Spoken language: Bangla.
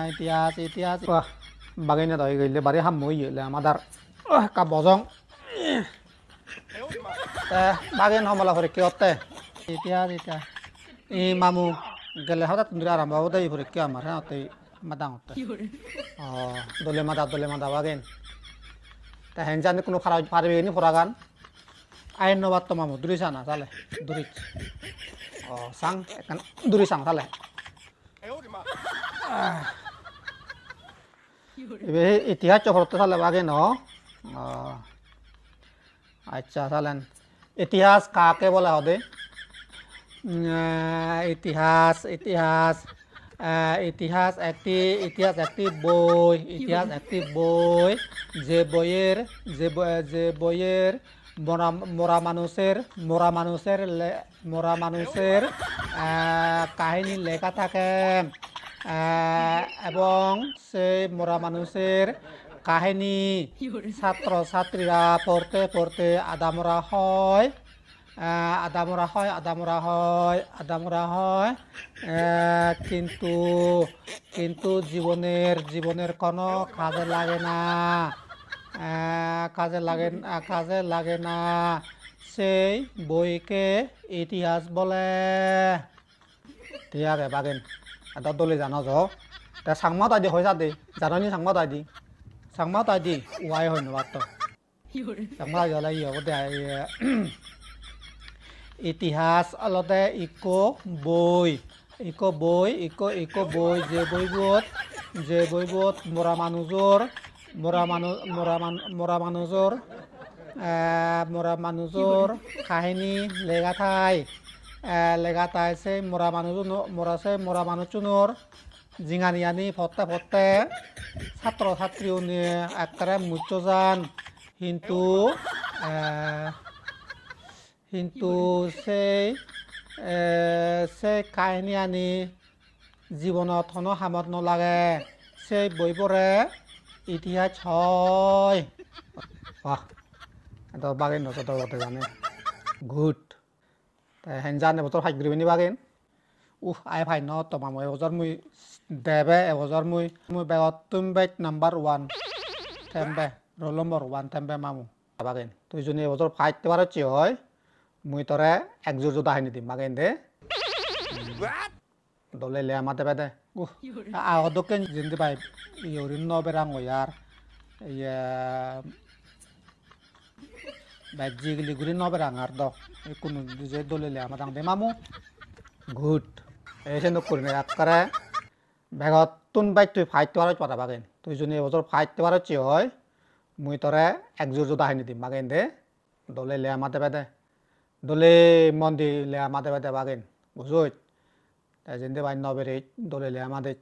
ইতিহাস ইতিহাস বাগাইনা দই গইলে বাড়ি হাম মই গেলে আমাদের কা বজং বাগান হমলা করে কি হতে ইতিহাস ইতিহাস ই মামু গেলে হঠাৎ তুমি আরাম বাবু দেই করে কি আমার হ্যাঁ তুই মাদাং হতে দলে মাদা বাগান তা হেন জানি কোনো খারাপ পারবে নি ফরাগান আইন নবাত তো মামু দুরি সানা চালে দুরি সাং এখান দুরি সাং চালে ইতিহাস চক্রতে চালে বাগে ন আচ্ছা চালেন ইতিহাস কাকে বলা হবে ইতিহাস ইতিহাস ইতিহাস একটি বই যে বইয়ের মরা মানুষের কাহিনী লেখা থাকে এবং সেই মরা মানুষের কাহিনী ছাত্র ছাত্রীরা পড়তে পড়তে আদামরা হয় কিন্তু জীবনের কোনো কাজে লাগে না সেই বইকে ইতিহাস বলে ঠিক আছে বাগেন এটা দলে জানো যো তা সাংমা তাই হয়ে যাতে জানি সাংমা তাই দি ওয়াই হয় না তো সাংমা জ্বলাই হতে ইতিহাস আলতে ইকো বই যে বইবোধ মরা মানুষের কাহিনী লেখা ঠাই সেই মরা মানুষজনের জিঙানিয়ানি ফতে ছাত্র ছাত্রী একবারে মুচ্চ যান কিন্তু সেই কাহিনী আনি জীবনত কোনো কামত নলাগে সেই বইবোৰে ইতিহাস হয় বাগেন নচতে জানে গুড হেনজান এবছৰ ভাগ্যবিনী বাগেন আই ভাই ন তোমা মই এবছৰ মুই দেবে এবছৰ মুই বেগত তুমি বেট নাম্বাৰ 1 থেম্বে রোল নম্বর 1 থেম্বে মামু বাগেন তুই যদি এবছর ফাইতে পারছি হয় মুই তোরে একজোর জোতা হাইনি দিম বাগেন দে দলে লে আমাতে বেদে আদকে জিন্দি পাই ইউরিন নবেরাং ইয়ার বাজি গলি গুরি নবেরাং আর দ কোনো যে দলে লে আমাদাং দে মামু গুড এসে নকরি না একবারে বেগত তুন বাইক তুই ফাইতে পারছ পাতা বাগেন তুই যদি এবছর ফাইতে পারছি হয় মুই তোরে একজোর জোতা হাইনি দিম বাগেন দে দলে লে আমাতে বেদে দলে মন্দি লে আমাতে বেদে বাগেন বুঝুই তাই জিন্দি বাই নবেরে দলে লে আমাদের